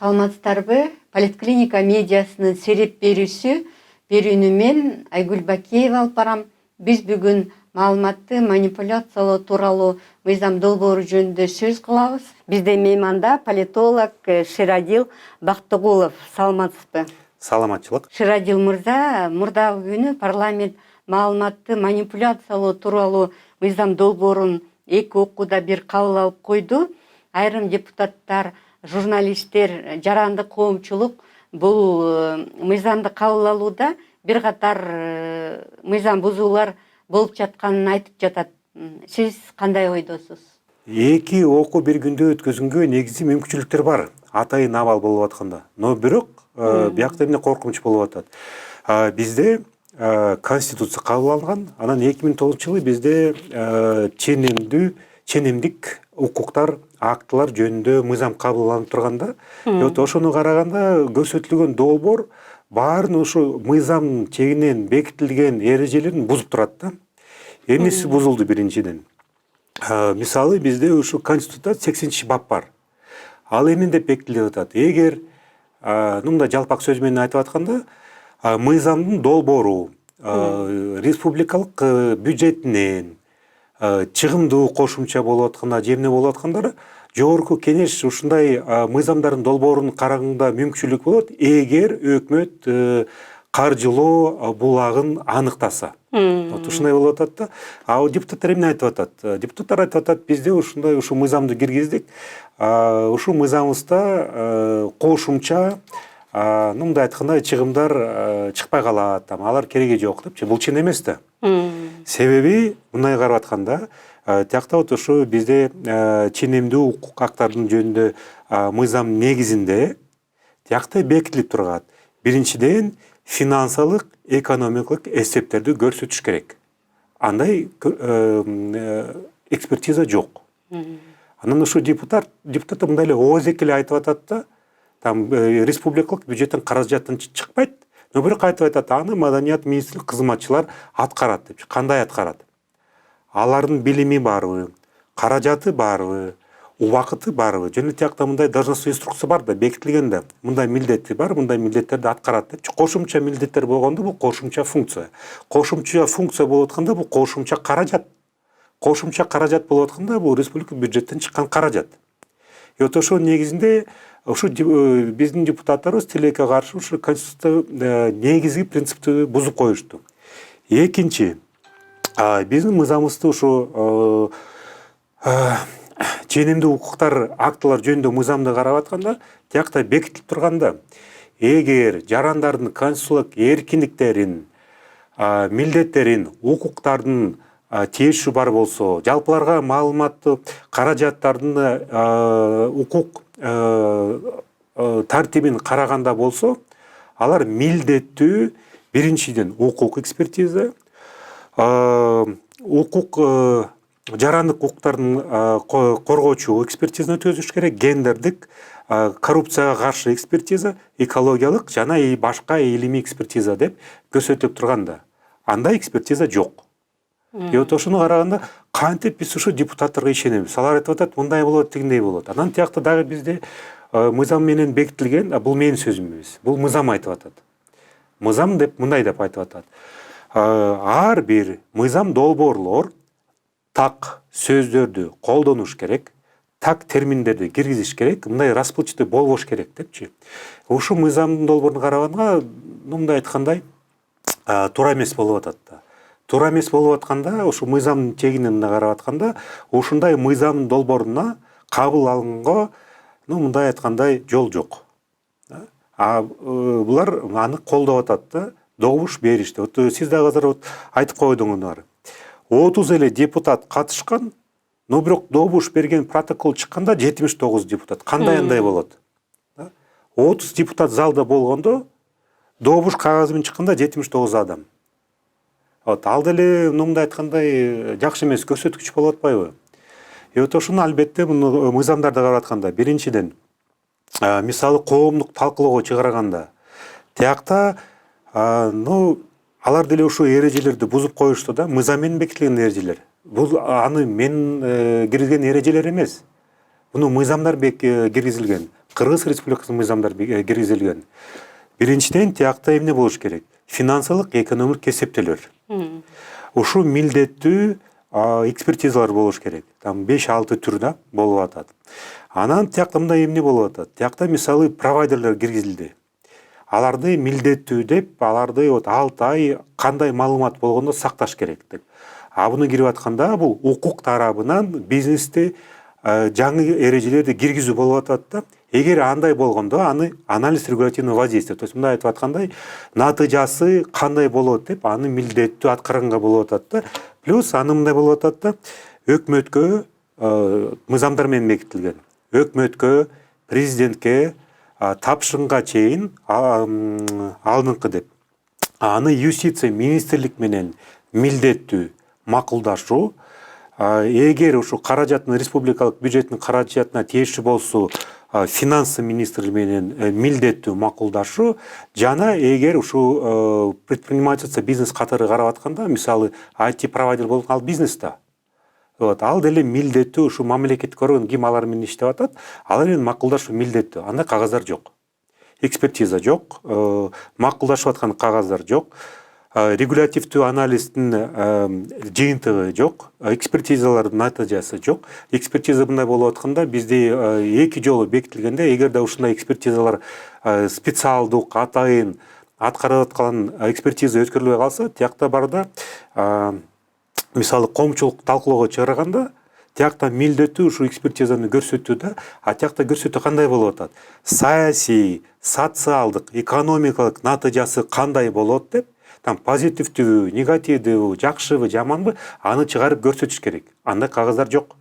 Саламатсыздарбы? Поликлиника медиасынын сереп берүүнү мен Айгүл Бакеева алып барам. Биз бүгүн маалыматты манипуляциялоо тууралуу мыйзам долбоору жөнүндө сөз кылабыз. Бизде мейманда политолог Ширадил Бактыгулов. Саламатсызбы? Саламатчылык. Ширадил мырза, мурдагы күнү парламент маалыматты манипуляциялоо тууралуу мыйзам долбоорун эки окууда бир кабыл алып койду. Айрым депутаттар, журналисттер, жарандык коомчулук бул мыйзамды кабыл алууда бир катар мыйзам бузуулар болуп жатканын айтып жатат. Сиз кандай ойдосуз? Эки окуу бир күндө өткөзгөнгө негизи мүмкүнчүлүктөр бар. Атайын абал болуп атканда. Но бирок биякта эмне коркунуч болуп атат. Бизде конституция кабыл алынган, анан 2009-жылы бизде ченемдик укуктар, актылар жөнүндө мыйзам кабыл алынып турганда, ошону караганда көрсөтүлгөн долбоор баарын ушу мыйзам чегинен бекитилген эрежелерин бузуп турат да. Эмнеси бузулду биринчиден? Мисалы бизде ушу конституцияда 80-бап бар. Ал эмне деп бекитилип атат? Эгер мындай жалпак сөз менен айтып атканда, мыйзамдын долбоору республикалык бюджетинен чыгымдуу кошумча болуп атканда, же эмне болуп атканда, жогорку кеңеш ушундай мыйзамдардын долбоорун караганда мүмкүнчүлүк болот, эгер өкмөт каржылоо булагын аныктаса. Ушундай болуп атат да. Депутаттар эмне айтып атат? Депутаттар айтып атат, бизде ушундай ушу мыйзамды киргиздик. Ушу мыйзамыбызда кошумча мындай айтканда чыгымдар чыкпай калат, алар кереги жок депчи. Бул чын эмес да. Себеби мындай карап атканда, тиякта ушу бизде ченемдүү укук актарынын жөнүндө мыйзам негизинде тиякта бекитилип турат. Биринчиден, финансылык, экономикалык эсептерди көрсөтүш керек. Андай экспертиза жок. Анан ушу депутаттар мындай эле оозеки эле айтып атат да, там республикалык бюджеттен каражаттан чыкпайт, но бирок айтып атат, аны маданият министрлик кызматчылар аткарат депчи. Кандай аткарат? Алардын билими барбы, каражаты барбы, убакыты барбы? Жөн эле тиякта мындай должностной инструкция бар да, бекитилген да. Мындай милдети бар, мындай милдеттерди аткарат депчи. Кошумча милдеттер болгондо бул кошумча функция. Кошумча функция болуп атканда бул кошумча каражат. Кошумча каражат болуп атканда бул республика бюджеттен чыккан каражат. Ошо негизинде ушу биздин депутаттарыбыз тилекке каршы ушу конституция негизги принципти бузуп коюшту. Экинчи, биздин мыйзамыбызды ушу ченемдүү укуктар, актылар жөнүндө мыйзамды карап атканда, тиякта бекитилип турганда, эгер жарандардын конституциялык эркиндиктерин, милдеттерин, укуктардын тиешүү бар болсо, жалпыларга маалыматты каражаттардын укук тартибин караганда болсо, алар милдеттүү биринчиден укук экспертиза, жарандык укуктардын коргоочу экспертизаны өткөзүш керек, гендердик, коррупцияга каршы экспертиза, экологиялык жана башка илимий экспертиза деп көрсөтүлүп турганда, андай экспертиза жок. Ошону караганда кантип биз ушу депутаттарга ишенебиз? Алар айтып атат, мындай болот, тигиндей болот. Анан тиякта дагы бизде мыйзам менен бекитилген, бул менин сөзүм эмес. Бул мыйзам айтып атат. Мыйзам деп мындай деп айтып атат. Ар бир мыйзам долбоорлор так сөздөрдү колдонуш керек, так терминдерди киргизиш керек, мындай расплывчатый болбош керек депчи. Ушу мыйзамдын долбоорун караганда, мындай айткандай, туура эмес болуп атат да. Туура эмес болуп атканда, ушу мыйзамдын чегинен карап атканда, ушундай мыйзамдын долбооруна кабыл алынганга, мындай айткандай жол жок. Булар аны колдоп атат да, добуш беришти. Сиз дагы азыр айтып койдуңуздар. 30 эле депутат катышкан, но бирок добуш берген протокол чыкканда 79 депутат. Кандай андай болот? 30 депутат залда болгондо, добуш кагазы менен чыкканда 79 адам. Ал деле мындай айткандай жакшы эмес көрсөткүч болуп атпайбы? Ошону албетте мыйзамдарды карап атканда, биринчиден, мисалы коомдук талкуулоого чыгарганда, тиякта алар деле ушул эрежелерди бузуп коюшту да, мыйзам менен бекитилген эрежелер. Бул аны мен киргизген эрежелер эмес. Буну мыйзамдар киргизилген. Кыргыз Республикасынын мыйзамдары киргизилген. Биринчиден тиякта эмне болуш керек? Финансылык, экономикалык эсептөөлөр. Ушул милдеттүү экспертизалар болуш керек. Там 5-6 түрдө болуп атат. Анан тиякта мындай эмне болуп атат? Тиякта мисалы провайдерлер киргизилди. Аларды милдеттүү деп, аларды 6 ай кандай маалымат болгондо сакташ керек деп. Буну кирип атканда бул укук тарабынан бизнесте жаңы эрежелерди киргизүү болуп атат да. Эгер андай болгондо аны анализ регулятивного воздействия, то есть мындай айтып аткандай натыйжасы кандай болот деп аны милдеттүү аткарганга болуп атат да. Плюс аны мындай болуп атат да, өкмөткө мыйзамдар менен бекитилген. Өкмөткө, президентке тапшырганга чейин алдыңкы деп. Аны юстиция министрлик менен милдеттүү макулдашуу. Эгер ушу каражаттын республикалык бюджеттин каражатына тиешелүү болсо, финансы министрлиги менен милдеттүү макулдашуу жана эгер ушу предпринимательство бизнес катары карап атканда, мисалы IT провайдер болгон ал бизнес да. Ал деле милдеттүү ушу мамлекеттик орган ким алар менен иштеп атат, алар менен макулдашуу милдеттүү. Анда кагаздар жок. Экспертиза жок, макулдашып аткан кагаздар жок. Регулятивдүү анализдин жыйынтыгы жок, экспертизалардын натыйжасы жок. Экспертиза мындай болуп атканда бизде 2 жолу бекитилгенде, эгерде ушундай экспертизалар специалдык атайын аткарып аткан экспертиза өткөрүлбөй калса, тиякта барда мисалы коомчулук талкуулоого чыгарганда, тиякта милдеттүү ушу экспертизаны көрсөтүү да, тиякта көрсөтүү кандай болуп атат? Саясий, социалдык, экономикалык натыйжасы кандай болот деп, там позитивдүүбү, негативдүүбү, жакшыбы, жаманбы, аны чыгарып көрсөтүш керек. Анда кагаздар жок.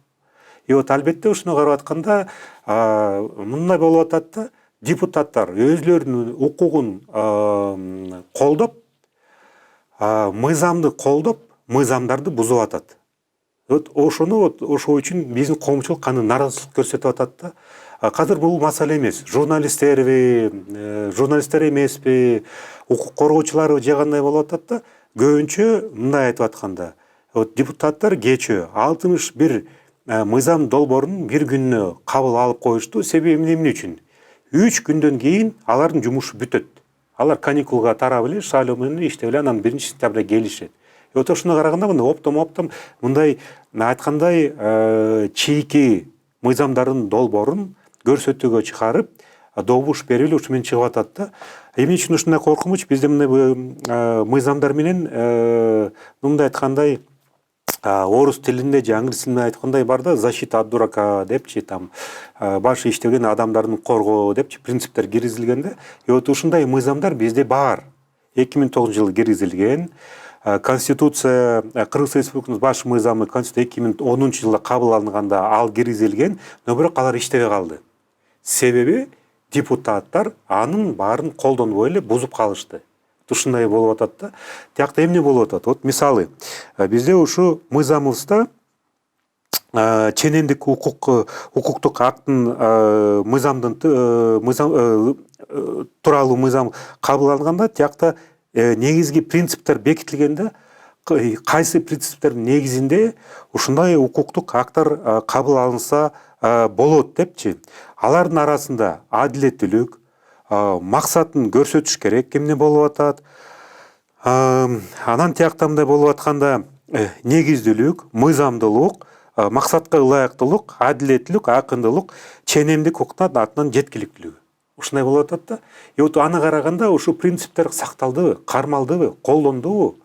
Албетте ушуну карап атканда мындай болуп атат да, депутаттар өзлөрүнүн укугун колдоп, мыйзамды колдоп, мыйзамдарды бузуп атат. Ошол үчүн биздин коомчулук аны нааразычылык көрсөтүп атат да. Казыр бул маселе эмес. Журналисттерби, журналисттер эмеспи, укук коргоочуларбы же кандай болуп атат да. Көбүнчө мындай айтып атканда, депутаттар кечөө 61 мыйзам долбоорун бир күнүнө кабыл алып коюшту. Себеби эмне үчүн? 3 күндөн кийин алардын жумушу бүтөт. Алар каникулга тарап эле, шайлоо менен иштеп эле, анан 1-сентябрда келишет. Ошону караганда мындай оптом мындай айткандай чийки мыйзамдардын долбоорун көрсөтүүгө чыгарып, добуш берип эле ушу менен чыгып атат да. Эмне үчүн ушундай коркунуч? Бизде мындай мыйзамдар менен мындай айткандай орус тилинде же англис тилинде айткандай бар да, защита от дурака депчи, там башы иштеген адамдардын коргоо депчи принциптер киргизилген да. Ушундай мыйзамдар бизде бар. 2009-жылы киргизилген. Конституция, Кыргыз Республикасынын баш мыйзамы Конституция 2010-жылда кабыл алынганда ал киргизилген, но бирок алар иштебей калды. Себеби депутаттар анын баарын колдонбой эле бузуп калышты. Ушундай болуп атат да. Тиякта эмне болуп атат? Мисалы, бизде ушу мыйзамыбызда ченемдик укуктук акттын мыйзам тууралуу мыйзам кабыл алынганда, тиякта негизги принциптер бекитилгенде, кайсы принциптердин негизинде ушундай укуктук акттар кабыл алынса болот депчи. Алардын арасында адилеттүүлүк, максатын көрсөтүш керек, эмне болуп атат. Анан тиякта мындай болуп атканда негиздүүлүк, мыйзамдуулук, максатка ылайыктуулук, адилеттүүлүк, акындуулук, ченемдик укуктун атынан жеткиликтүүлүгү. Ушундай болуп атат да. Аны караганда ушу принциптер сакталдыбы, кармалдыбы, колдондубу?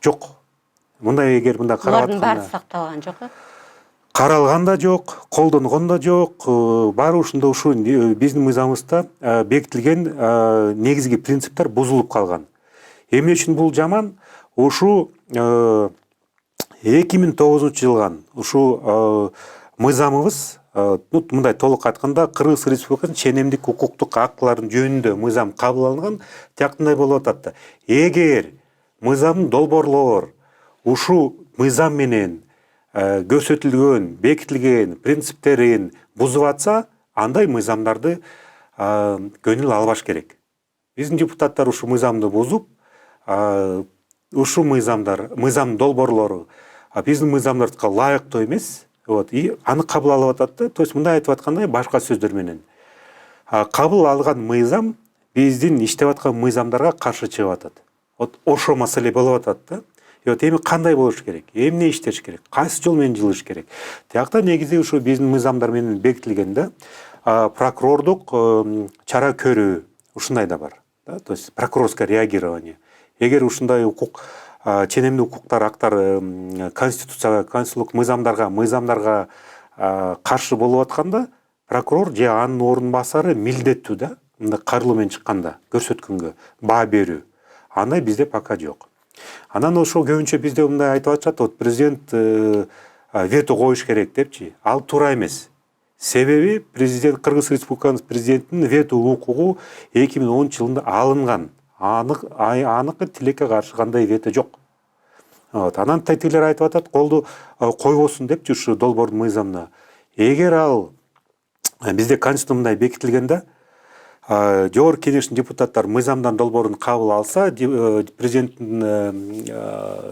Жок. Мындай эгер мындай карап атканда. Алардын баары сакталган жок. Каралган да жок, колдонгон да жок. Баары ушунда ушу биздин мыйзамыбызда бекитилген негизги принциптер бузулуп калган. Эмне үчүн бул жаман? Ушу 2009-жылган ушу мыйзамыбыз мындай толук айтканда Кыргыз Республикасынын ченемдик укуктук актыларын жөнүндө мыйзам кабыл алынган. Тияктай болуп атат да. Эгер мыйзамдын долбоорлор ушу мыйзам менен көрсөтүлгөн, бекитилген принциптерин бузуп атса, андай мыйзамдарды көңүл албаш керек. Биздин депутаттар ушу мыйзамды бузуп, ушу мыйзам долбоорлору биздин мыйзамдарга ылайыктуу эмес, аны кабыл алып атат да. То есть мындай айтып аткандай, башка сөздөр менен кабыл алган мыйзам биздин иштеп аткан мыйзамдарга каршы чыгып атат. Вот ошо маселе болуп атат да. Вот эми кандай болуш керек, эмне иштеш керек, кайсы жол менен жылыш керек. Тиякта негизи ушу биздин мыйзамдар менен бекитилген да, прокурордук чара көрүү ушундай да бар. То есть прокурорское реагирование. Эгер ушундай укук, ченемдүү укуктар, актар конституцияга, конституциялык мыйзамдарга каршы болуп атканда, прокурор же анын ордун басары милдеттүү да, мындай карылуу менен чыкканда көрсөткөнгө баа берүү. Андай бизде пока жок. Анан ошо көбүнчө бизде мындай айтып атышат, вот президент вето коюш керек депчи. Ал туура эмес. Себеби президент, Кыргыз Республикасынын президентинин вето укугу 2010 жылында алынган. Аныкы тилекке каршы кандай вето жок. Вот. Анан тетилер айтып атат, колду койбосун депчи ушу долбоордун мыйзамына. Эгер ал бизде конституцияда бекитилген да, жогорку кеңештин депутаттары мыйзамдан долбоорун кабыл алса, президенттин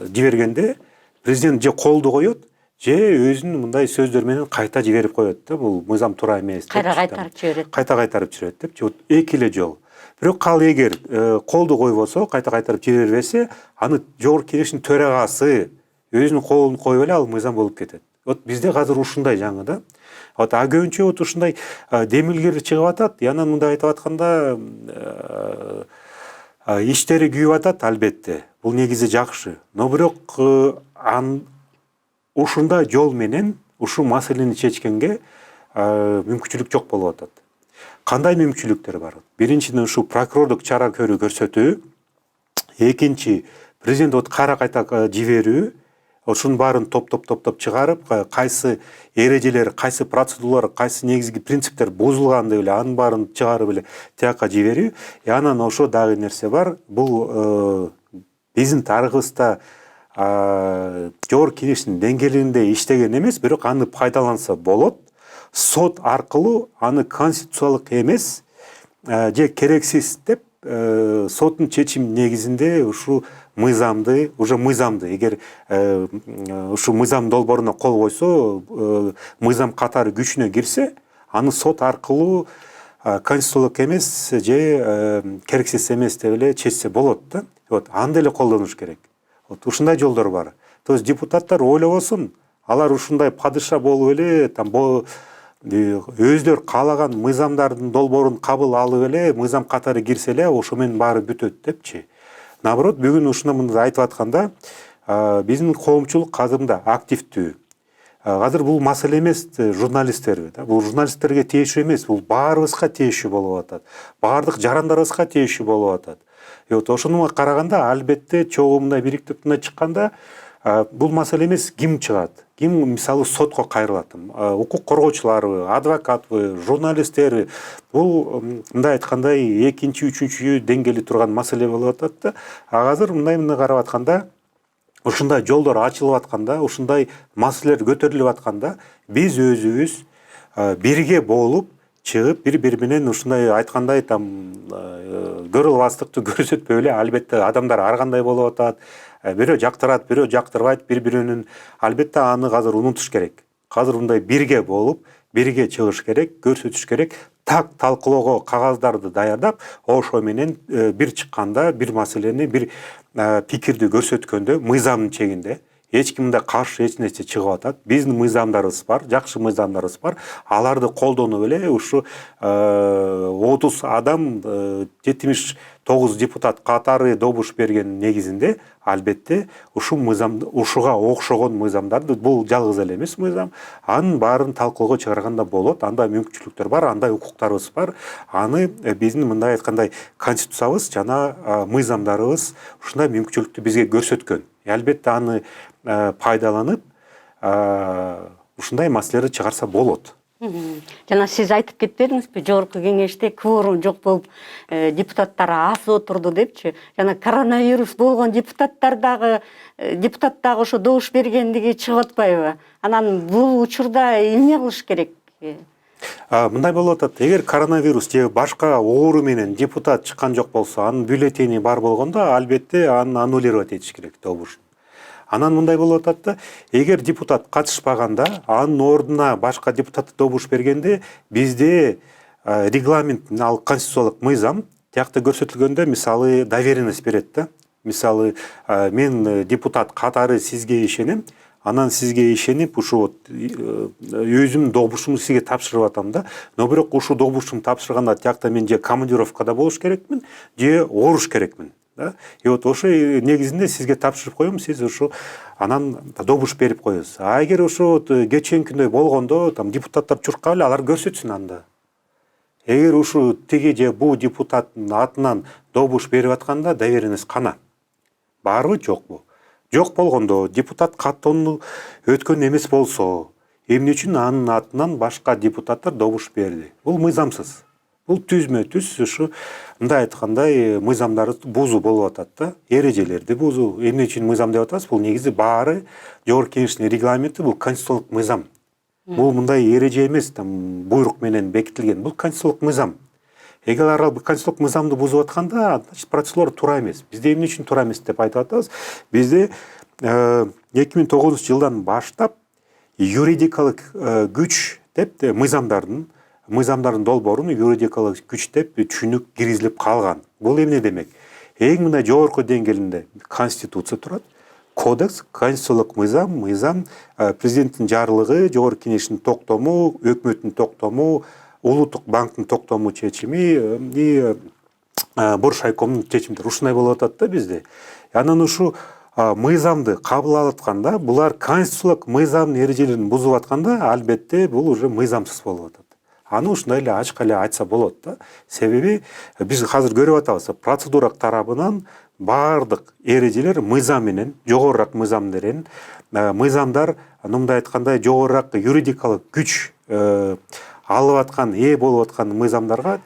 жибергенде президент же колду коет, же өзүнүн мындай сөздөр менен кайта жиберип коет да, бул мыйзам туура эмес деп. Кайта кайтарып жиберет депчи. Вот эки эле жол. Бирок ал эгер колду койбосо, кайта кайтарып жибербесе, аны жогорку кеңештин төрагасы өзүнүн колун коюп эле ал мыйзам болуп кетет. Вот бизде азыр ушундай жаңы да. Вот көбүнчө вот ушундай демилгер чыгып атат. Анан мындай айтып атканда иштери күйүп атат, албетте. Бул негизи жакшы. Но бирок ушундай жол менен ушу маселени чечкенге мүмкүнчүлүк жок болуп атат. Кандай мүмкүнчүлүктөр бар? Биринчиден ушу прокурордук чара көрүү көрсөтүү, экинчи президент вот кайта жиберүү, ошунун баарын топ чыгарып, кайсы эрежелер, кайсы процедуралар, кайсы негизги принциптер бузулган деп эле анын баарын чыгарып эле тияка жиберүү. Анан ошо дагы нерсе бар. Бул биздин тарыхыбызда жогорку кеңештин деңгээлинде иштеген эмес, бирок аны пайдаланса болот. Сот аркылуу аны конституциялык эмес, же керексиз деп соттун чечими негизинде ушу мыйзамды, эгер ушу мыйзам долбооруна кол койсо, мыйзам катары күчүнө кирсе, аны сот аркылуу конституциялык эмес же керексиз эмес деп эле чечсе болот да. Вот аны эле колдонуш керек. Вот ушундай жолдор бар. То есть депутаттар ойлобосун, алар ушундай падыша болуп эле, өздөрү каалаган мыйзамдардын долбоорун кабыл алып эле, мыйзам катары кирсе эле, ошо менен баары бүтөт депчи. Наоборот, бүгүн ушуну айтып атканда, биздин коомчулук азыр мында активдүү. Азыр бул маселе эмес журналисттерге, бул журналисттерге тиешүү эмес, бул баарыбызга тиешүү болуп атат. Баардык жарандарыбызга тиешүү болуп атат. Вот ошонуга караганда, албетте чогуу мындай бириктип чыкканда, бул маселе эмес ким чыгат, ким мисалы сотко кайрылат, укук коргоочуларбы, адвокатбы, журналисттерби, бул мындай айткандай экинчи, үчүнчү деңгээли турган маселе болуп атат да. Азыр мындай карап атканда, ушундай жолдор ачылып атканда, ушундай маселелер көтөрүлүп атканда, биз өзүбүз бирге болуп чыгып, бири менен ушундай айткандай көрө албастыкты көрсөтпөй эле, албетте адамдар ар кандай болуп атат, бирөө жактырат, бирөө жактырбайт, бири-биринин, албетте аны азыр унутуш керек. Азыр мындай бирге болуп, бирге чыгыш керек, көрсөтүш керек, талкуулоого кагаздарды даярдап, ошо менен бир чыкканда, бир маселени, бир пикирди көрсөткөндө, мыйзамдын чегинде, эч кимде каршы эч нерсе чыгып атат. Биздин мыйзамдарыбыз бар, жакшы мыйзамдарыбыз бар. Аларды колдонуп эле ушу 30 адам, 79 депутат катары добуш берген негизинде, албетте ушуга окшогон мыйзамдарды, бул жалгыз эле эмес мыйзам, анын баарын талкуулоого чыгарганда болот. Андай мүмкүнчүлүктөр бар, андай укуктарыбыз бар. Аны биздин мындай айткандай конституциябыз жана мыйзамдарыбыз ушундай мүмкүнчүлүктү бизге көрсөткөн. Албетте аны пайдаланып, ушундай маселелерди чыгарса болот. Жана сиз айтып кетпедиңизби, жогорку кеңеште кворум жок болуп, депутаттар аз отурду депчи. Жана коронавирус болгон депутаттар дагы ошо добуш бергендиги чыгып атпайбы? Анан бул учурда эмне кылыш керек? Мындай болуп атат. Эгер коронавирус же башка оору менен депутат чыккан жок болсо, анын бюллетени бар болгондо, албетте аны аннулировать этиш керек добушун. Анан мындай болуп атат да, эгер депутат катышпаганда, анын ордуна башка депутат добуш бергенде, бизде регламент ал конституциялык мыйзам тиякта көрсөтүлгөндө мисалы доверенность берет да. Мисалы мен депутат катары сизге ишенем, анан сизге ишенип ушу өзүмдүн добушумду сизге тапшырып атам да. Но бирок ушул добушумду тапшырганда тиякта мен же командировкада болуш керекмин, же оруш керекмин. И ошо негизинде сизге тапшырып коем, сиз ушу анан добуш берип коесуз. А эгер ушу кечээкүндөй болгондо там депутаттар чуркап эле алар көрсөтсүн анда. Эгер ушу тиги же бул депутаттын атынан добуш берип атканда доверенность кана? Барбы, жокпу? Жок болгондо депутат каттоону өткөн эмес болсо, эмне үчүн анын атынан башка депутаттар добуш берди? Бул мыйзамсыз. Бул түзмө-түз ушу мындай айткандай мыйзамдарды бузуу болуп атат да, эрежелерди бузуу. Эмне үчүн мыйзам деп атабыз? Бул негизи баары Жогорку Кеңештин регламенти, бул конституциялык мыйзам. Бул мындай эреже эмес, там буйрук менен бекитилген. Бул конституциялык мыйзам. Эгер алар конституциялык мыйзамды бузуп атканда, значит процедура туура эмес. Бизде эмне үчүн туура эмес деп айтып атабыз? Бизде 2009-жылдан баштап юридикалык күч деп мыйзамдардын долбоорун юридикалык күч деп түшүнүк киргизилип калган. Бул эмне демек? Эң мындай жогорку деңгээлинде конституция турат, кодекс, конституциялык мыйзам, президенттин жарлыгы, Жогорку Кеңештин токтому, өкмөттүн токтому, улуттук банктын токтому чечими и Бош айкомдун чечимдери ушундай болуп атат да бизде. Анан ушу мыйзамды кабыл алып атканда, булар конституциялык мыйзамдын эрежелерин бузуп атканда, албетте бул уже мыйзамсыз болуп атат. Аны ушундай эле ачык эле айтса болот да. Себеби биз азыр көрүп атабыз, процедура тарабынан баардык эрежелер мыйзам менен, жогорураак мыйзам менен, мыйзамдар мындай айткандай жогорураак юридикалык күч алып аткан, болуп аткан мыйзамдарга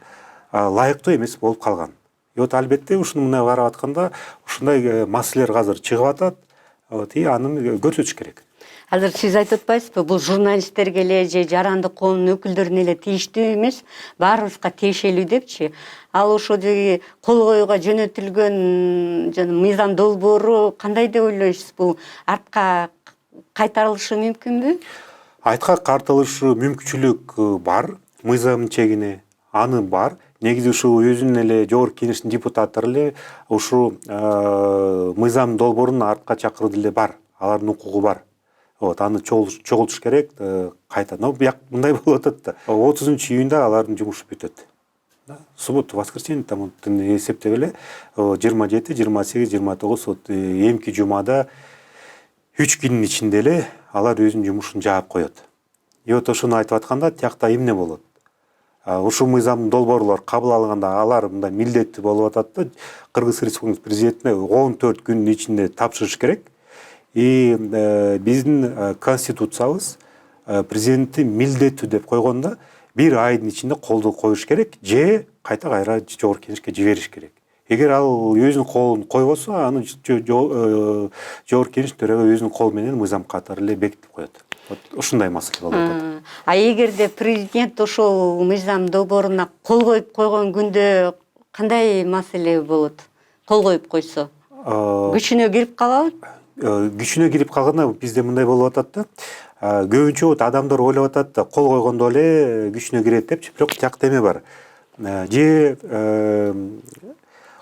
ылайыктуу эмес болуп калган. Албетте ушуну мындай карап атканда ушундай маселелер азыр чыгып атат. И аны көрсөтүш керек. Азыр сиз айтып атпайсызбы, бул журналисттерге эле же жарандык коомдун өкүлдөрүнө эле тийиштүү эмес, баарыбызга тиешелүү депчи. Ал ошо кол коюуга жөнөтүлгөн мыйзам долбоору кандай деп ойлойсуз? Бул артка кайтарылышы мүмкүнбү? Артка кайтарылышы мүмкүнчүлүк бар, мыйзамдын чегине аны бар. Негизи ушу өзүнүн эле Жогорку Кеңештин депутаттары эле ушу мыйзам долбоорун артка чакырды эле бар. Алардын укугу бар. Аны чогултуш керек кайта. Но бияк мындай болуп атат да. 30-июнда алардын жумушу бүтөт. Субботу, воскресенье там эсептеп эле 27, 28, 29 эмки жумада 3 күндүн ичинде эле алар өзүнүн жумушун жаап коет. И ошону айтып атканда тиякта эмне болот? Ушул мыйзам долбоорлор кабыл алганда алар мындай милдеттүү болуп атат да, Кыргыз Республикасынын президентине 14 күндүн ичинде тапшырыш керек. И биздин конституциябыз президентти милдеттүү деп койгондо 1 айдын ичинде колдоо коюш керек, же кайра Жогорку Кеңешке жибериш керек. Эгер ал өзүнүн колун койбосо, аны Жогорку Кеңеш төрөгө өзүнүн колу менен мыйзам катары эле бекитип коет. Ушундай маселе болуп атат. А эгерде президент ошол мыйзам долбооруна кол коюп койгон күндө кандай маселе болот? Кол коюп койсо, күчүнө кирип калабы? Күчүнө кирип калганда бизде мындай болуп атат да. Көбүнчө адамдар ойлоп атат да, кол койгондо эле күчүнө кирет депчи, бирок тиякта эме бар. Же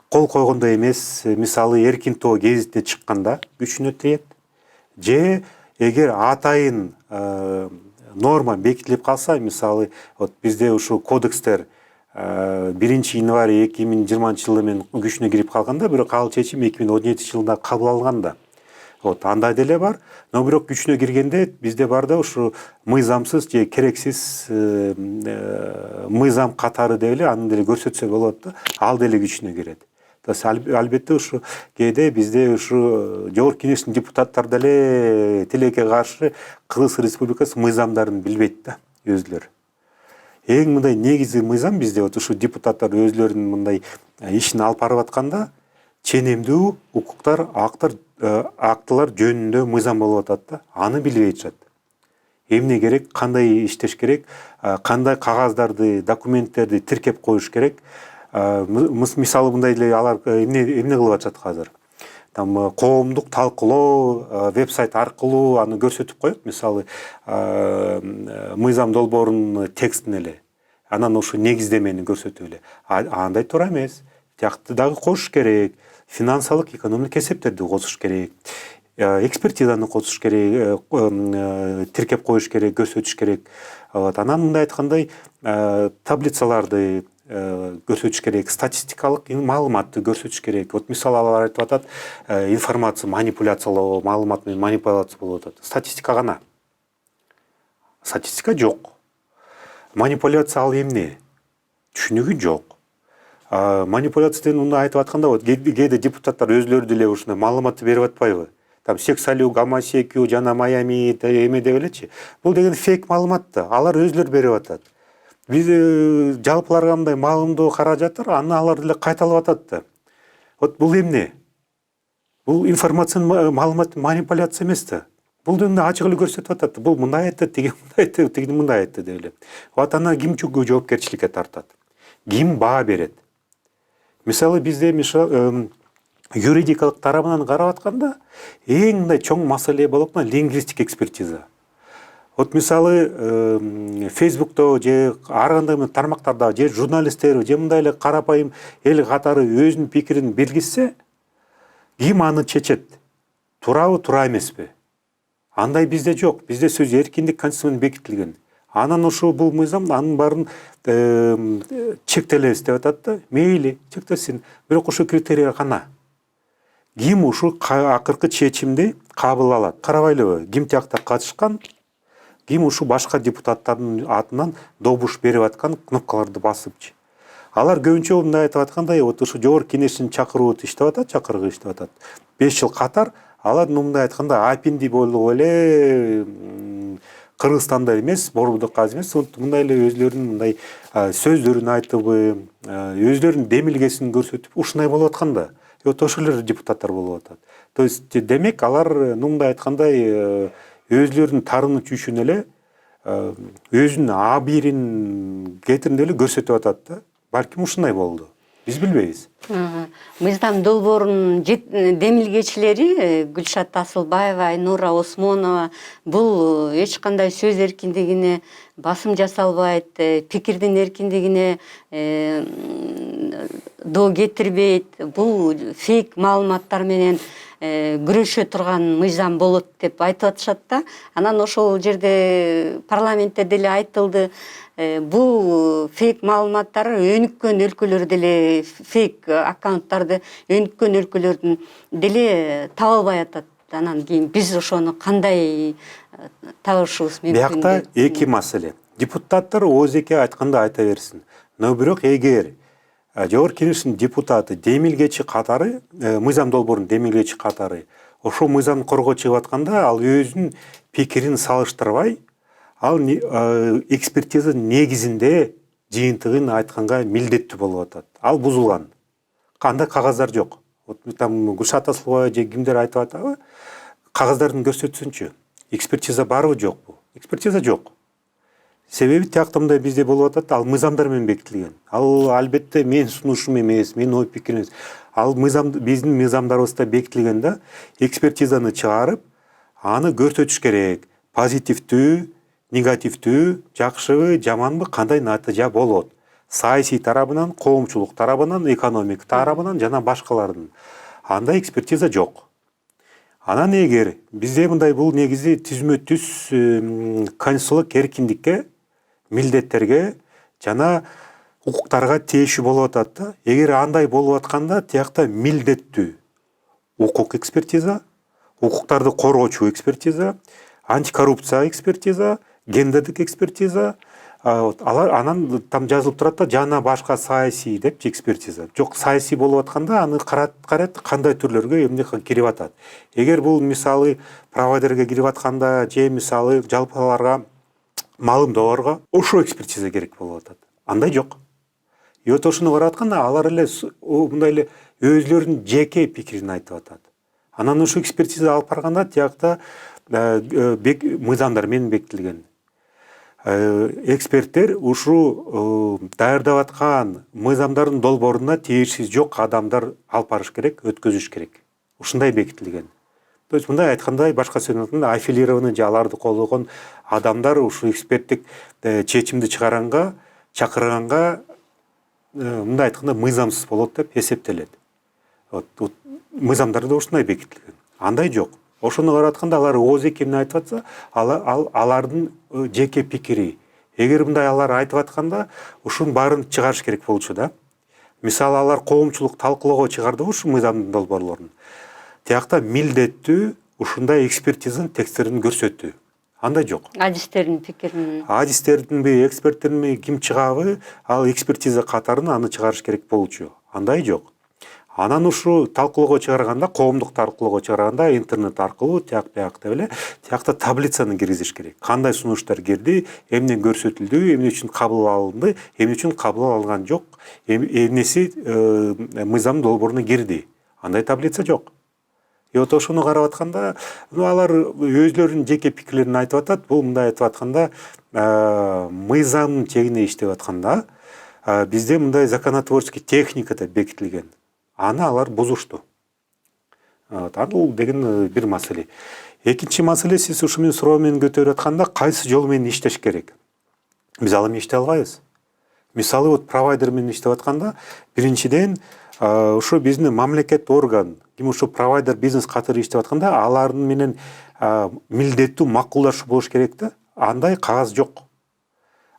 кол койгондо эмес, мисалы эркин тоо гезитине чыкканда күчүнө тиет. Же эгер атайын норма бекитилип калса, мисалы бизде ушул кодекстер 1-январь 2020-жылы менен күчүнө кирип калганда, бирок ал чечим 2017-жылда кабыл алынганда. Андай деле бар. Но бирок күчүнө киргенде бизде бар да ушу мыйзамсыз же керексиз мыйзам катары деп эле аны деле көрсөтсө болот да. Ал деле күчүнө кирет. Албетте ушу кээде бизде ушу Жогорку Кеңештин депутаттары деле тилекке каршы Кыргыз Республикасы мыйзамдарын билбейт да өзүлөрү. Эң мындай негизи мыйзам бизде ушу депутаттар өзүлөрүнүн мындай ишин алып барып атканда ченемдүү укуктар, актылар жөнүндө мыйзам болуп атат да. Аны билбей жатат. Эмне керек, кандай иштеш керек, кандай кагаздарды, документтерди тиркеп коюш керек. Мисалы мындай эле алар эмне кылып атышат азыр? Там коомдук талкуулоо, веб-сайт аркылуу аны көрсөтүп коет. Мисалы мыйзам долбоорунун текстин эле. анан ушу негиздемени көрсөтүп эле. Андай туура эмес. Тиякты дагы кошуш керек. Финансылык, экономикалык эсептерди косуш керек. Экспертизаны косуш керек, тиркеп коюш керек, көрсөтүш керек. Анан мындай айткандай таблицаларды көрсөтүш керек, статистикалык маалыматты көрсөтүш керек. Мисалы алар айтып атат, информация манипуляциялоо, маалымат менен манипуляция болуп атат. Статистика гана. Статистика жок. Манипуляция ал эмне? Түшүнүгү жок. Манипуляция деген айтып атканда, кээде депутаттар өзлөрү деле ушундай маалыматты берип атпайбы? Там сексалю, гомосекю, жана Майами эме деп элечи. Бул деген фейк маалымат да. Алар өзлөрү берип атат. Биз жалпыларга мындай маалымдоо каражаттар, аны алар деле кайталап атат да. Бул эмне? Бул информациянын маалымат манипуляция эмес да. Бул да ачык эле көрсөтүп атат. Бул мындай айтты, тиги мындай айтты, тиги мындай айтты деп эле. Анан ким жоопкерчиликке тартат? Ким баа берет? Мисалы бизде юридикалык тарабынан карап атканда эң мындай чоң маселе болуп лингвистик экспертиза. Мисалы Фейсбукто же ар кандай тармактарда же журналисттер же мындай эле карапайым эл катары өзүнүн пикирин билгизсе, ким аны чечет? Туурабы, туура эмеспи? Андай бизде жок. Бизде сөз эркиндик конституцияда бекитилген. Анан ушу бул мыйзам анын баарын чектелебиз деп атат да. Мейли, чектелсин. Бирок ошо критерий гана. Ким ушу акыркы чечимди кабыл алат? Карабайлыбы? Ким тиякта катышкан? Ким ушу башка депутаттардын атынан добуш берип аткан кнопкаларды басыпчы? Алар көбүнчө мындай айтып аткандай, ушу жогорку кеңештин чакыруусу иштеп атат, чакырыгы иштеп атат. 5 жыл катар алар мындай айтканда апинди болуп эле Кыргызстанда эмес, Борбудукка эмес, мындай эле өзлөрүнүн мындай сөздөрүн айтып, өзлөрүнүн демилгесин көрсөтүп, ушундай болуп атканда, ошол эле депутаттар болуп атат. То есть демек алар мындай айткандай өзлөрүнүн тарынычы үчүн эле өзүнүн абийирин кетиринде эле көрсөтүп атат да. Балким ушундай болду. Биз билбейбиз. Мыйзам долбоорунун демилгечилери Гүлшат Асылбаева, Айнура Осмонова бул эч кандай сөз эркиндигине басым жасалбайт, пикирдин эркиндигине доо кетирбейт. Бул фейк маалыматтар менен күрөшө турган мыйзам болот деп айтып атышат да. Анан ошол жерде парламентте деле айтылды. Бул фейк маалыматтар өнүккөн өлкөлөр деле фейк аккаунттарды өнүккөн өлкөлөрдүн деле таба албай атат. Анан кийин биз ошону кандай табышыбыз мүмкүн? Биякта эки маселе. Депутаттар ооздеке айтканда айта берсин. Но бирок эгер жогорку кеңештин депутаты демилгечи катары, мыйзам долбоорунун демилгечи катары ошол мыйзамды коргоо чыгып атканда, ал өзүнүн пикирин салыштырбай, ал экспертиза негизинде жыйынтыгын айтканга милдеттүү болуп атат. Ал бузулган. Кандай кагаздар жок. Там Гүлшат Асылбаева же кимдер айтып атабы? Кагаздарын көрсөтсүнчү. Экспертиза барбы жокпу? Экспертиза жок. Себеби тиякта мындай бизде болуп атат, ал мыйзамдар менен бекитилген. Ал албетте менин сунушум эмес, менин ой пикирим эмес. Ал биздин мыйзамдарыбызда бекитилген да, экспертизаны чыгарып, аны көрсөтүш керек. Позитивдүү, негативдүү, жакшыбы, жаманбы, кандай натыйжа болот. Саясий тарабынан, коомчулук тарабынан, экономик тарабынан жана башкалардын. Анда экспертиза жок. Анан эгер бизде мындай бул негизи түзмө түз конституциялык эркиндикке, милдеттерге жана укуктарга тиешүү болуп атат да. Эгер андай болуп атканда, тиякта милдеттүү укук экспертиза, укуктарды коргоочу экспертиза, антикоррупция экспертиза, гендердик экспертиза, алар анан там жазылып турат да, жана башка саясий деп экспертиза. Жок, саясий болуп атканда аны карайт кандай түрлөргө эмне кирип атат. Эгер бул мисалы провайдерге кирип атканда же мисалы жалпыларга маалымдоолорго ошо экспертиза керек болуп атат. Андай жок. Ошону карап атканда алар эле мындай эле өзлөрүнүн жеке пикирин айтып атат. Анан ошо экспертиза алып барганда тиякта мыйзамдар менен бекитилген. Эксперттер ушу даярдап аткан мыйзамдардын долбооруна тиешеси жок адамдар алып барыш керек, өткөзүш керек. Ушундай бекитилген. То есть мындай айтканда, башка сөзүн айтканда, аффилированный же аларды колдогон адамдар ушу эксперттик чечимди чыгаранга чакырганга мындай айтканда мыйзамсыз болот деп эсептелет. Мыйзамдарда ушундай бекитилген. Андай жок. Ошону карап атканда алар ооз-эки эмне айтып атса, алардын жеке пикири. Эгер мындай алар айтып атканда, ушунун баарын чыгарыш керек болчу да. Мисалы алар коомчулук талкуулоого чыгарды ушу мыйзамдын долбоорлорун. Тиякта милдеттүү ушундай экспертизанын тексттерин көрсөттү. Андай жок. Адистердин пикирин. Адистердинби, эксперттердинби ким чыгабы, ал экспертиза катарына аны чыгарыш керек болчу. Андай жок. Анан ушу талкуулоого чыгарганда, коомдук талкуулоого чыгарганда интернет аркылуу тияк деп эле тиякта таблицаны киргизиш керек. Кандай сунуштар кирди, эмне көрсөтүлдү, эмне үчүн кабыл алынды, эмне үчүн кабыл алган жок, эмнеси мыйзам долбооруна кирди. Андай таблица жок. Ошону карап атканда, алар өзлөрүнүн жеке пикирлерин айтып атат. Бул мындай айтып атканда, мыйзамдын чегинде иштеп атканда, бизде мындай законотворческий техника деп бекитилген. Аны алар бузушту. Бул деген бир маселе. Экинчи маселе, сиз ушу менен суроо менен көтөрүп атканда, кайсы жол менен иштеш керек? Биз ал эми иштей албайбыз. Мисалы, провайдер менен иштеп атканда, биринчиден ушу биздин мамлекет орган, ким ушу провайдер бизнес катары иштеп атканда, алардын менен милдеттүү макулдашуу болуш керек да. Андай кагаз жок.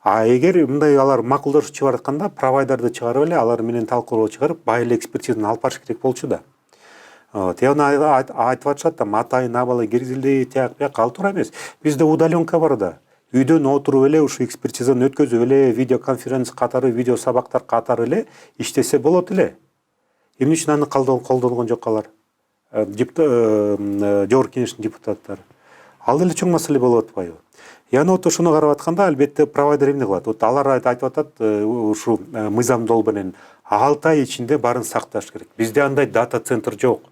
Эгер мындай алар макулдашуу чыгарып атканда, провайдерди чыгарып эле, алар менен талкуулоо чыгарып, бай эле экспертизаны алып барыш керек болчу да. Тияны айтып атышат да, атайын абалы киргизилди, тияк бияк, ал туура эмес. Бизде удаленка бар да. Үйдөн отуруп эле ушу экспертизаны өткөзүп эле, видеоконференция катары, видео сабактар катары эле иштесе болот эле. Эмне үчүн аны колдонгон жок алар? Жогорку кеңештин депутаттары. Ал деле чоң маселе болуп атпайбы? Яны ошону карап атканда, албетте провайдер эмне кылат? Алар айтып атат, ушу мыйзам долбоор менен 6 ай ичинде баарын сакташ керек. Бизде андай дата центр жок.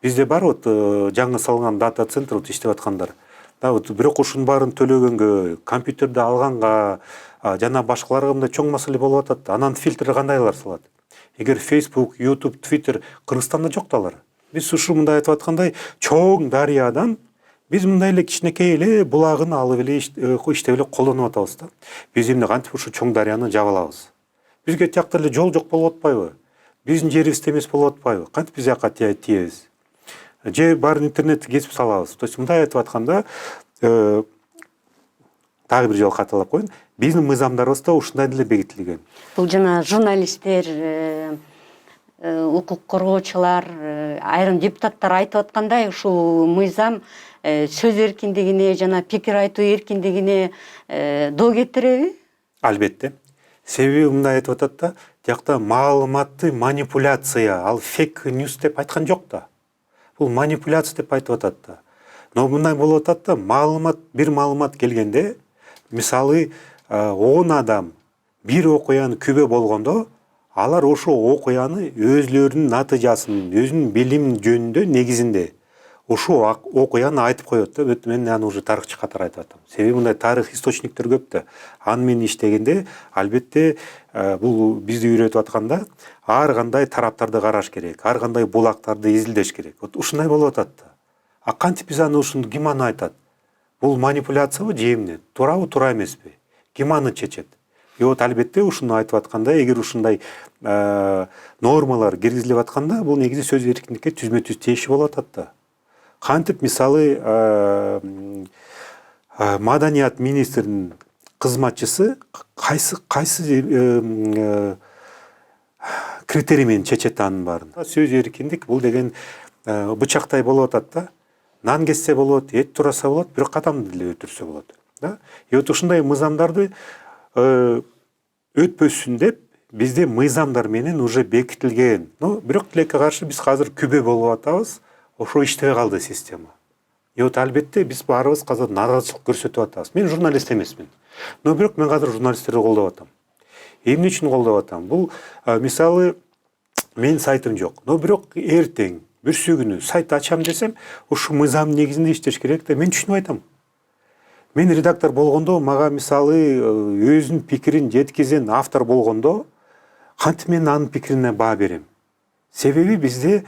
Бизде бар жаңы салган дата центр иштеп аткандар. Бирок ушунун баарын төлөгөнгө, компьютерди алганга, жана башкаларга мындай чоң маселе болуп атат. Анан фильтр кандайлар салат? Эгер Facebook, YouTube, Twitter Кыргызстанда жок да алар. Биз ушу мындай айтып аткандай чоң дарыядан биз мындай эле кичинекей эле булагын алып эле иштеп эле колдонуп атабыз да. Биз эмне кантип ушу чоң дарыяны жаба алабыз? Бизге тиякта эле жол жок болуп атпайбы? Биздин жерибизде эмес болуп атпайбы? Кантип биз жака тийебиз? Же баарын интернетти кесип салабыз? То есть мындай айтып атканда, дагы бир жолу каталап коеюн, биздин мыйзамдарыбызда ушундай деле бекитилген. Бул жана журналисттер, укук коргоочулар, айрым депутаттар айтып аткандай, ушул мыйзам сөз эркиндигине жана пикир айтуу эркиндигине доо кетиреби? Албетте. Себеби мындай айтып атат да, тиякта маалыматты манипуляция, ал фейк ньюс деп айткан жок да. Бул манипуляция деп айтып атат да. Но мындай болуп атат да, бир маалымат келгенде, мисалы 10 адам бир окуяны күбө болгондо, алар ошол окуяны өзлөрүнүн натыйжасын, өзүнүн билим жөнүндө негизинде ошол окуяны айтып коет да. Мен аны уже тарыхчы катары айтып атам. Себеби мындай тарых источниктер көп да. Аны менен иштегенде, албетте, бул бизди үйрөтүп атканда, ар кандай тараптарды караш керек, ар кандай булактарды изилдеш керек. Ушундай болуп атат да. Кантип биз аны ушуну ким аны айтат? Бул манипуляциябы же эмне? Туурабы, туура эмеспи? Ким аны чечет? Албетте ушуну айтып атканда, эгер ушундай нормалар киргизилип атканда, бул негизи сөз эркиндикке түзмө-түз тийиши болуп атат да. Кантип мисалы маданият министринин кызматчысы кайсы критерий менен чечет анын баарын? Сөз эркиндик бул деген бычактай болуп атат да. Нан кессе болот, эт тураса болот, бирок адамды деле өлтүрсө болот. Да? Ушундай мыйзамдарды өтпөсүн деп бизде мыйзамдар менен уже бекитилген. Бирок тилекке каршы биз азыр күбө болуп атабыз. Ошо иштебей калды система. Албетте биз баарыбыз азыр нааразычылык көрсөтүп атабыз. Мен журналист эмесмин. Но бирок мен азыр журналисттерди колдоп атам. Эмне үчүн колдоп атам? Бул мисалы менин сайтым жок. Но бирок эртең бүрсү күнү сайт ачам десем, ушу мыйзамдын негизинде иштеш керек да. Мен түшүнүп айтам. Мен редактор болгондо, мага мисалы өзүнүн пикирин жеткизген автор болгондо, кантип мен анын пикирине баа берем? Себеби бизде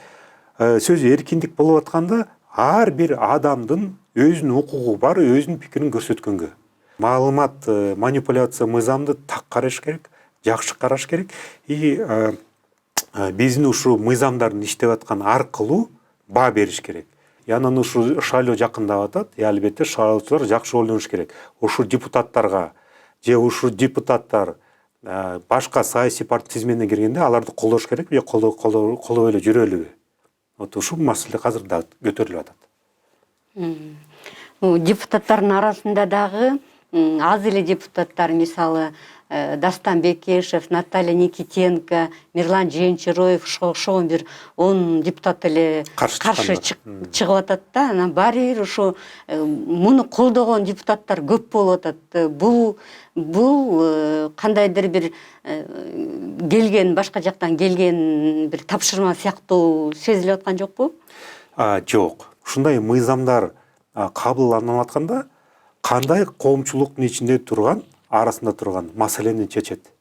сөз эркиндик болуп атканда, ар бир адамдын өзүнүн укугу бар, өзүнүн пикирин көрсөткөнгө. маалымат манипуляция мыйзамды так караш керек, жакшы караш керек. И биздин ушу мыйзамдардын иштеп аткан аркылуу баа бериш керек. Анан ушу шайлоо жакындап атат. Албетте шайлоочулар жакшы ойлонуш керек. Ушу депутаттарга же ушу депутаттар башка саясий партия тизменине киргенде аларды колдош керек же колдоп эле жүрөлүбү? Ушул маселе азыр да көтөрүлүп атат. Депутаттардын арасында дагы аз эле депутаттар, мисалы Дастан Бекешев, Наталья Никитенко, Мирлан Женчироев, ошого бир 10 депутат эле каршы чыгып атат да. Анан баары бир ошо муну колдогон депутаттар көп болуп атат. Бул кандайдыр бир келген, башка жактан келген бир тапшырма сыяктуу сезилип аткан жокпу? Жок. Ушундай мыйзамдар кабылданып атканда кандай коомчулуктун ичинде турган, арасында турган маселени чечет.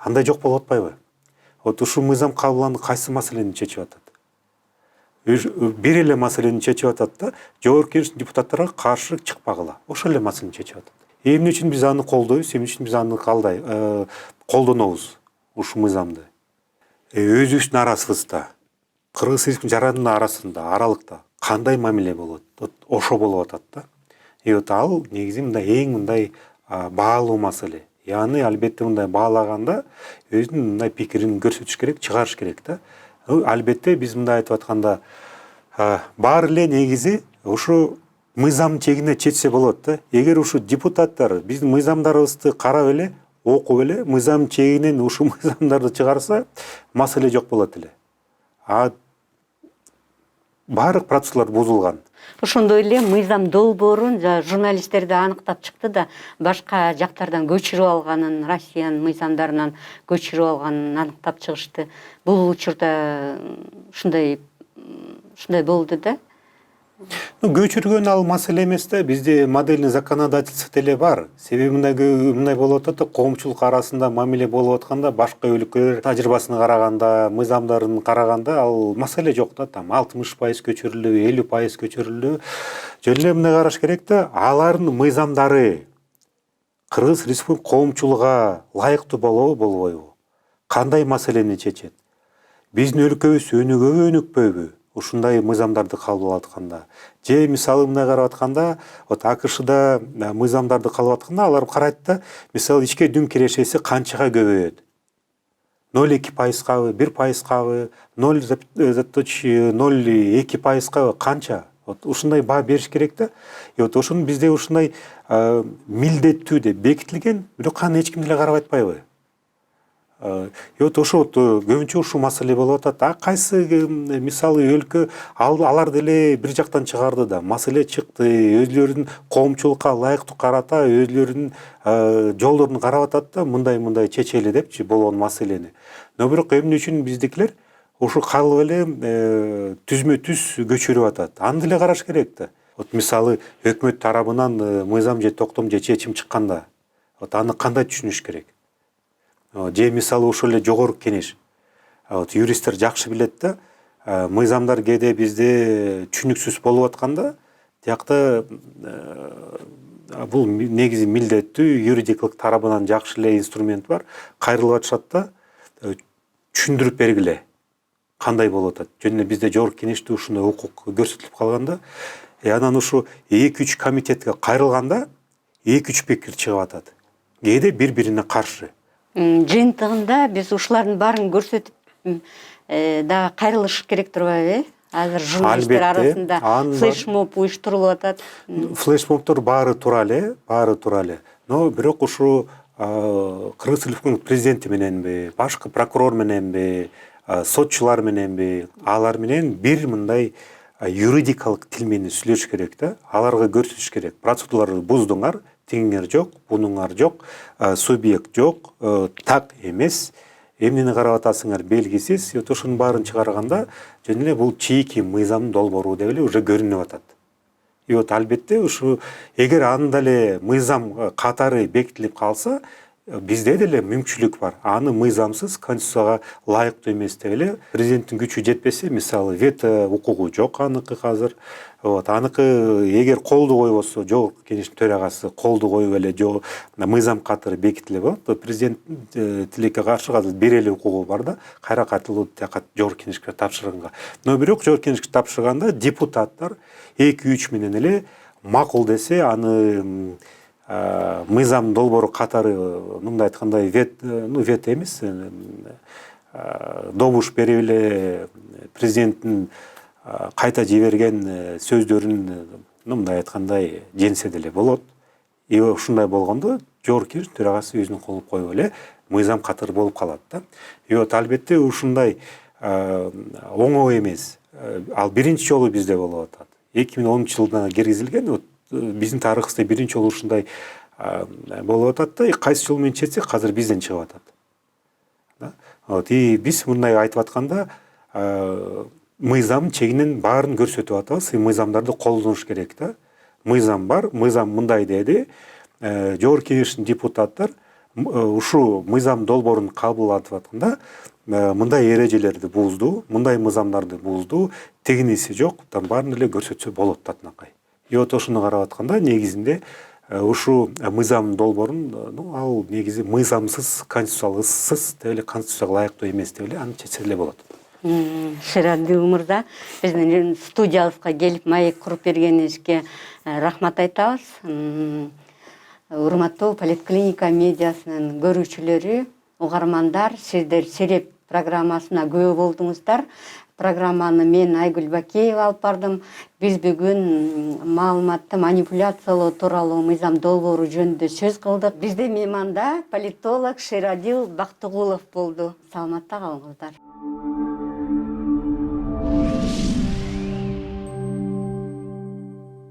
Андай жок болуп атпайбы? Ушул мыйзам кабылданды, кайсы маселени чечип атат? Бир эле маселени чечип атат да, жогорку кеңештин депутаттарга каршы чыкпагыла. Ошол эле маселени чечип атат. Эмне үчүн биз аны колдойбуз, эмне үчүн биз аны колдонобуз ушул мыйзамды? Өзүбүздүн арасыбызда, Кыргыз Республикасынын жарандын арасында, аралыкта кандай мамиле болот? Ошо болуп атат да. Ал негизи мындай эң мындай баалуу маселе. Яны албетте мындай баалаганда өзүнүн мындай пикирин көрсөтүш керек, чыгарыш керек да. Албетте биз мындай айтып атканда баары эле негизи ушу мыйзам чегине чечсе болот да. Эгер ушу депутаттар биздин мыйзамдарыбызды карап эле, окуп эле, мыйзам чегинен ушу мыйзамдарды чыгарса, маселе жок болот эле. Баардык процедуралар бузулган. Ошондой эле мыйзам долбоорун журналисттер да аныктап чыкты да, башка жактардан көчүрүп алганын, Россиянын мыйзамдарынан көчүрүп алганын аныктап чыгышты. Бул учурда ушундай болду да. Көчүргөн ал маселе эмес да, бизде модельный законодательство деле бар. Себеби мындай болуп атат да, коомчулук арасында мамиле болуп атканда, башка өлкөлөр тажрыйбасына караганда, мыйзамдарын караганда ал маселе жок да, там 60% көчүрүлүү, 50% көчүрүлүү. Жөн эле мындай караш керек да, алардын мыйзамдары Кыргыз Республикасынын коомчулугга ылайыктуу болобу, болбойбу? Кандай маселени чечет? Биздин өлкөбүз өнүгөбү, өнүкпөйбү? Ушундай мыйзамдарды кабыл атканда, же мисалы мындай карап атканда, АКШда мыйзамдарды кабыл атканда алар карайт да, мисалы ички дүң кирешеси канчага көбөйөт? 0,2%-кабы, 1%-кабы, 0,02%-кабы, канча? Ушундай баа бериш керек да. Ошону бизде ушундай милдеттүү деп бекитилген, бирок аны эч ким деле карап атпайбы? Ошо көбүнчө ушул маселе болуп атат. Кайсы мисалы өлкө алар деле бир жактан чыгарды да, маселе чыкты, өзлөрүнүн коомчулукка ылайыктуу карата, өзлөрүнүн жолдорун карап атат да, мындай чечели депчи болгон маселени. Но бирок эмне үчүн биздикилер ушу калып эле түзмө түз көчүрүп атат? Аны деле караш керек да. Мисалы өкмөт тарабынан мыйзам же токтом же чечим чыкканда, аны кандай түшүнүш керек? Же мисалы ошол эле жогорку кеңеш. Юристтер жакшы билет да, мыйзамдар кээде бизде түшүнүксүз болуп атканда, тиякта бул негизи милдеттүү юридикалык тарабынан жакшы эле инструмент бар. Кайрылып атышат да, түшүндүрүп бергиле. Кандай болуп атат? Жөн эле бизде жогорку кеңеште ушундай укук көрсөтүлүп калганда, анан ушу 2-3 комитетке кайрылганда 2-3 пикир чыгып атат. Кээде бири-бирине каршы. Жыйынтыгында биз ушулардын баарын көрсөтүп да кайрылыш керек турбайбы? Азыр журналисттер арасында флешмоб уюштурулуп атат. Флешмобдор баары туура эле. Но бирок ушу Кыргыз Республикасынын президенти мененби, башкы прокурор мененби, сотчулар мененби, алар менен бир мындай юридикалык тил менен сүйлөшүш керек да. Аларга көрсөтүш керек. Процедураларды буздуңар, тиңиңер жок, бунуңар жок, субъект жок, так эмес, эмнени карап атасыңар белгисиз. Ошонун баарын чыгарганда, жөн эле бул чийки мыйзамдын долбоору деп эле уже көрүнүп атат. Албетте ушу эгер анда эле мыйзам катары бекитилип калса, бизде деле мүмкүнчүлүк бар. Аны мыйзамсыз, конституцияга ылайыктуу эмес деп эле президенттин күчү жетпесе, мисалы вето укугу жок аныкы азыр. Аныкы эгер колду койбосо, жогорку кеңештин төрагасы колду коюп эле мыйзам катары бекитиле болот. Президенттин тилекке каршы азыр берели укугу бар да, кайра кайтылуу жогорку кеңешке тапшырганга. Но бирок жогорку кеңешке тапшырганда депутаттар 2-3 менен эле макул десе, аны мыйзам долбоору катары, мындай айткандай, вето эмес, добуш берип эле президенттин кайта жиберген сөздөрүн, мындай айткандай, женсе деле болот. Ушундай болгондо жогорку кеңеш төрагасы өзүнүн колун коюп эле мыйзам катары болуп калат да. Албетте ушундай оңой эмес. Ал биринчи жолу бизде болуп атат. 2010-жылда киргизилген, биздин тарыхыбызда биринчи жолу ушундай болуп атат да, кайсы жол менен чечсек азыр бизден чыгып атат. Биз мындай айтып атканда мыйзам чегинен баарын көрсөтүп атабыз. Мыйзамдарды колдонуш керек да. Мыйзам бар, мыйзам мындай деди. Жогорку кеңештин депутаттар ушу мыйзам долбоорун кабыл алып атканда мындай эрежелерди бузду, мындай мыйзамдарды бузду, тегиниси жок, баарын эле көрсөтсө болот да атынакай. Ошону карап атканда негизинде ушу мыйзам долбоорун ал негизи мыйзамсыз, конституциялыксыз деп эле, конституцияга ылайыктуу эмес деп эле аны чечсе эле болот. Шерадил мырза, биздин студиябызга келип маек куруп бергениңизге рахмат айтабыз. Урматтуу Политклиника медиасынын көрүүчүлөрү, угармандар, сиздер Сереп программасына күбө болдуңуздар. Программаны мен Айгүл Бакеева алып бардым. Биз бүгүн маалыматты манипуляциялоо тууралуу мыйзам долбоору жөнүндө сөз кылдык. Бизде мейманда политолог Шерадил Бактыгулов болду. Саламатта калыңыздар.